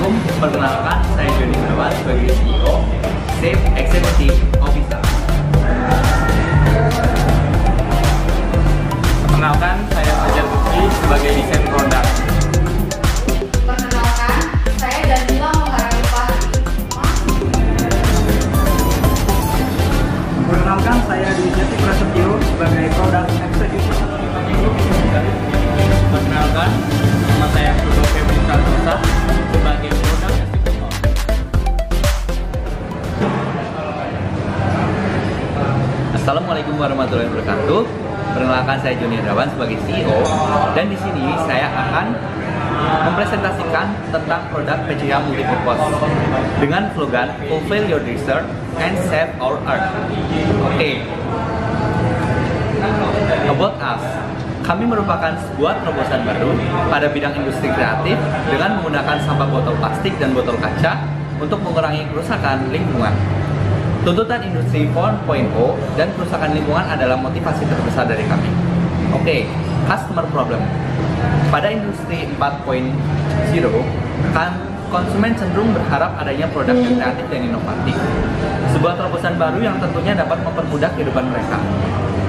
Assalamualaikum, perkenalkan saya Joni Gunawan sebagai CEO Safe Executive Officer. Perkenalkan saya Fajar Putri sebagai desain produk. Perkenalkan saya Danila Mengharapipah. Perkenalkan saya Dwi Jati Prasetyo sebagai produk executive. Perkenalkan nama saya Kudo Febri Santosa sebagai produk eksekutor. Assalamualaikum warahmatullahi wabarakatuh. Perkenalkan saya Joni Gunawan sebagai CEO dan di sini saya akan mempresentasikan tentang produk PCH Multipurpose dengan slogan Fulfill Your Desire and Save Our Earth. Oke. About us. Kami merupakan sebuah terobosan baru pada bidang industri kreatif dengan menggunakan sampah botol plastik dan botol kaca untuk mengurangi kerusakan lingkungan. Tuntutan industri 4.0 dan kerusakan lingkungan adalah motivasi terbesar dari kami. Oke, customer problem. Pada industri 4.0, konsumen cenderung berharap adanya produk yang kreatif dan inovatif. Sebuah terobosan baru yang tentunya dapat mempermudah kehidupan mereka.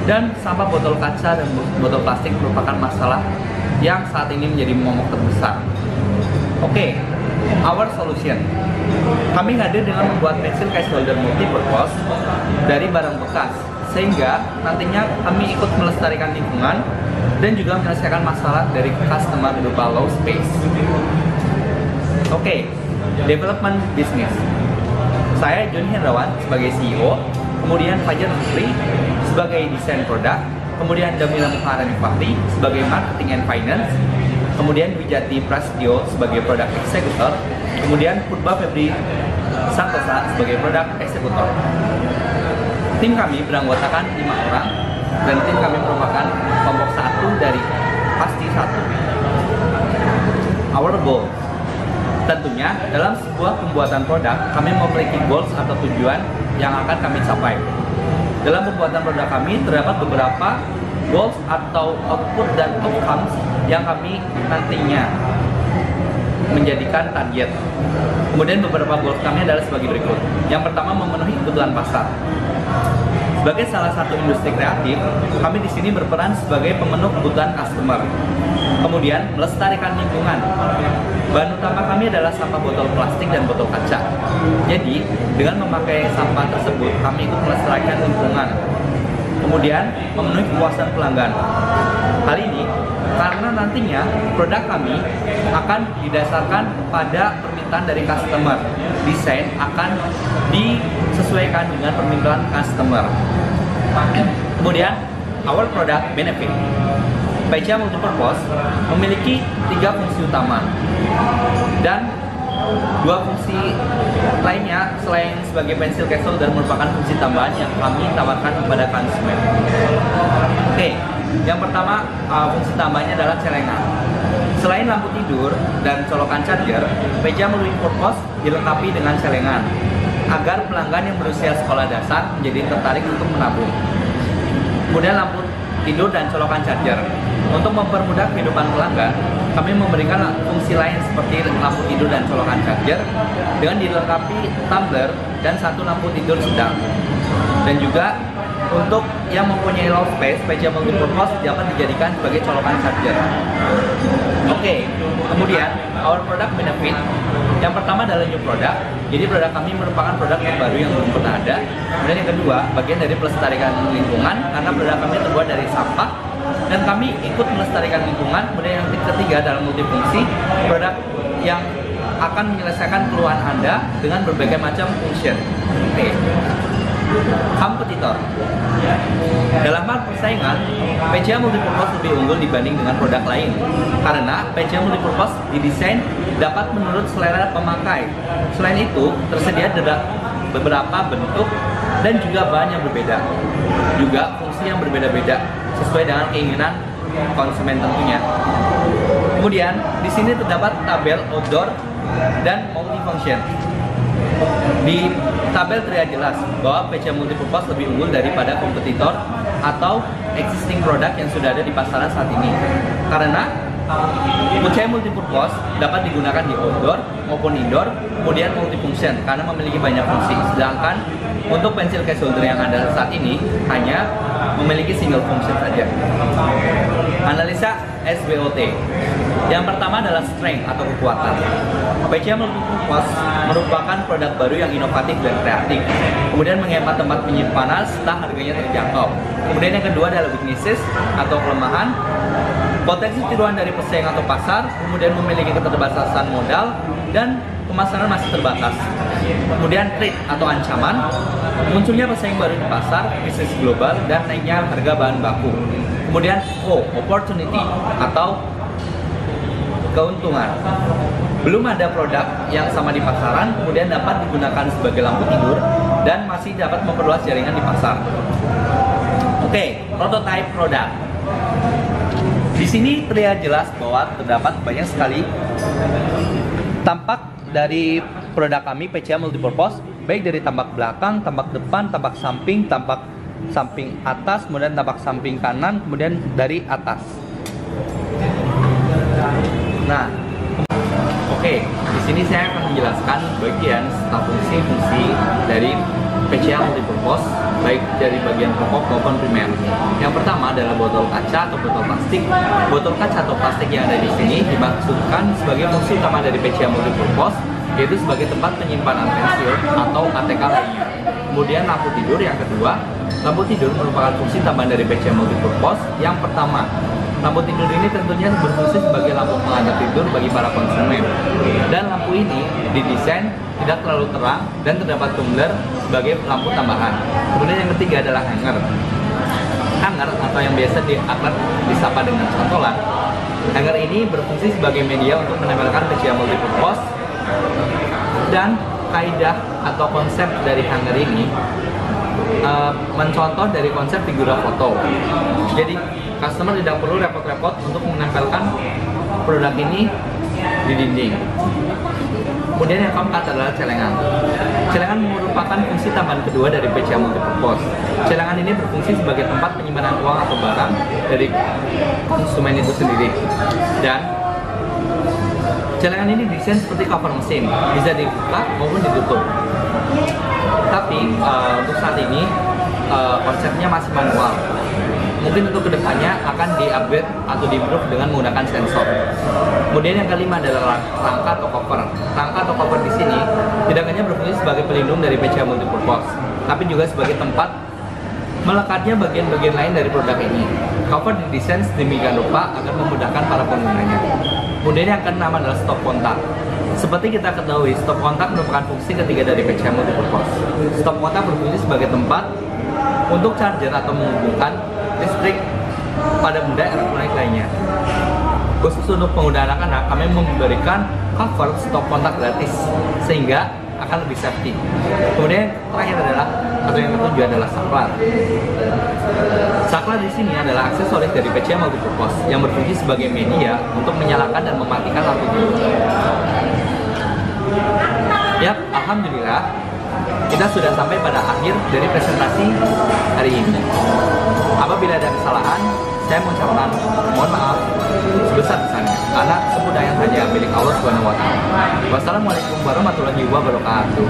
Dan sampah botol kaca dan botol plastik merupakan masalah yang saat ini menjadi momok terbesar. Oke, our solution. Kami hadir dengan membuat pensil case holder multipurpose dari barang bekas, sehingga nantinya kami ikut melestarikan lingkungan dan juga menyelesaikan masalah dari customer berupa low space. Oke, development business. Saya Joni Gunawan sebagai CEO, kemudian Fajar Putri sebagai desain produk, kemudian Damila Mengharapipah sebagai marketing and finance, kemudian Dwi Jati Prasetyo sebagai produk eksekutor, kemudian Purba Febri Santosa sebagai produk eksekutor. Tim kami beranggotakan 5 orang dan tim kami merupakan kelompok 1 dari pasti 1. Our goal. Tentunya dalam sebuah pembuatan produk kami memiliki goals atau tujuan yang akan kami capai. Dalam pembuatan produk kami terdapat beberapa goals atau output dan outcomes yang kami nantinya menjadikan target. Kemudian beberapa goals kami adalah sebagai berikut. Yang pertama, memenuhi kebutuhan pasar. Sebagai salah satu industri kreatif, kami di sini berperan sebagai pemenuh kebutuhan customer. Kemudian melestarikan lingkungan. Bahan utama kami adalah sampah botol plastik dan botol kaca. Jadi, dengan memakai sampah tersebut, kami ikut melestarikan lingkungan. Kemudian, memenuhi kepuasan pelanggan. Hal ini karena nantinya produk kami akan didasarkan pada permintaan dari customer. Desain akan disesuaikan dengan permintaan customer. Kemudian, our product benefit. PCH Multipurpose memiliki 3 fungsi utama dan 2 fungsi lainnya selain sebagai pensil case holder merupakan fungsi tambahan yang kami tawarkan kepada konsumen. Oke, yang pertama fungsi tambahnya adalah celengan. Selain lampu tidur dan colokan charger, PCH Multipurpose dilengkapi dengan celengan agar pelanggan yang berusia sekolah dasar menjadi tertarik untuk menabung. Kemudian lampu tidur dan colokan charger. Untuk mempermudah kehidupan pelanggan, kami memberikan fungsi lain seperti lampu tidur dan colokan charger dengan dilengkapi tumbler dan 1 lampu tidur sedang. Dan juga untuk yang mempunyai low space, PCH Multipurpose dapat dijadikan sebagai colokan charger. Oke, kemudian our product benefit. Yang pertama adalah new product. Jadi produk kami merupakan produk terbaru yang belum pernah ada. Kemudian yang kedua, bagian dari pelestarikan lingkungan karena produk kami terbuat dari sampah dan kami ikut melestarikan lingkungan. Kemudian yang ketiga adalah multifungsi, produk yang akan menyelesaikan keluhan Anda dengan berbagai macam function. Oke. Kompetitor. Dalam hal persaingan, PCH Multipurpose lebih unggul dibanding dengan produk lain karena PCH Multipurpose didesain dapat menurut selera pemakai. Selain itu, tersedia beberapa bentuk dan juga bahan yang berbeda, juga fungsi yang berbeda-beda sesuai dengan keinginan konsumen tentunya. Kemudian di sini terdapat tabel outdoor dan multifunction. Di tabel terlihat jelas bahwa PCH Multipurpose lebih unggul daripada kompetitor atau existing produk yang sudah ada di pasaran saat ini. Karena PCM multipurpose dapat digunakan di outdoor maupun indoor, kemudian multifunction karena memiliki banyak fungsi. Sedangkan untuk pensil case holder yang ada saat ini hanya memiliki single function saja. Analisa SWOT. Yang pertama adalah strength atau kekuatan. PCM multipurpose merupakan produk baru yang inovatif dan kreatif. Kemudian menghemat tempat penyimpanan serta harganya terjangkau. Kemudian yang kedua adalah weaknesses atau kelemahan. Potensi tiruan dari pesaing atau pasar, kemudian memiliki keterbatasan modal dan pemasaran masih terbatas. Kemudian threat atau ancaman, munculnya pesaing baru di pasar, bisnis global, dan naiknya harga bahan baku. Kemudian opportunity atau keuntungan. Belum ada produk yang sama di pasaran, kemudian dapat digunakan sebagai lampu tidur dan masih dapat memperluas jaringan di pasar. Oke, prototype produk. Di sini terlihat jelas bahwa terdapat banyak sekali tampak dari produk kami PCM multipurpose, baik dari tampak belakang, tampak depan, tampak samping atas, kemudian tampak samping kanan, kemudian dari atas. Nah, oke, di sini saya akan menjelaskan bagian serta fungsi-fungsi dari PCM multipurpose, baik dari bagian pokok maupun primer. Yang pertama adalah botol kaca atau botol plastik. Botol kaca atau plastik yang ada di sini dimaksudkan sebagai fungsi utama dari PCM multipurpose, yaitu sebagai tempat penyimpanan pensil atau ATK lainnya. Kemudian lampu tidur yang kedua. Lampu tidur merupakan fungsi tambahan dari PCM multipurpose. Yang pertama, lampu tidur ini tentunya berfungsi sebagai lampu pengantar tidur bagi para konsumen. Dan lampu ini didesain tidak terlalu terang dan terdapat tumbler sebagai lampu tambahan. Kemudian yang ketiga adalah hanger. Hanger atau yang biasa disapa dengan cantolan. Hanger ini berfungsi sebagai media untuk menempelkan PCM multipurpose, dan kaidah atau konsep dari hanger ini mencontoh dari konsep figura foto. Jadi customer tidak perlu repot-repot untuk menempelkan produk ini di dinding. Kemudian yang keempat adalah celengan. Celengan merupakan fungsi tambahan kedua dari PCM multipurpose. Celengan ini berfungsi sebagai tempat penyimpanan uang atau barang dari konsumen itu sendiri. Dan celengan ini desain seperti cover mesin, bisa dibuka maupun ditutup. Tapi untuk saat ini konsepnya masih manual. Mungkin untuk kedepannya akan di-upgrade atau di-improve dengan menggunakan sensor. Kemudian yang kelima adalah rangka atau cover. Rangka atau cover di sini tidak hanya berfungsi sebagai pelindung dari PCM multipurpose, tapi juga sebagai tempat melekatnya bagian-bagian lain dari produk ini. Cover didesain sedemikian rupa agar memudahkan para penggunanya. Kemudian yang keenam adalah stop kontak. Seperti kita ketahui, stop kontak merupakan fungsi ketiga dari PCM multipurpose. Stop kontak berfungsi sebagai tempat untuk charger atau menghubungkan listrik pada benda elektronik lainnya. Khusus untuk pengguna anak-anak, kami memberikan cover stop kontak gratis sehingga akan lebih safety. Kemudian terakhir adalah atau yang ketujuh adalah saklar. Saklar di sini adalah aksesoris dari PCM multipurpose yang berfungsi sebagai media untuk menyalakan dan mematikan lampu tidur. Yap, alhamdulillah kita sudah sampai pada akhir dari presentasi hari ini. Apabila ada kesalahan, saya mengucapkan mohon maaf sebesar-besarnya karena kebudayaan hanya milik Allah Subhanahu wa Ta'ala. Wassalamualaikum warahmatullahi wabarakatuh.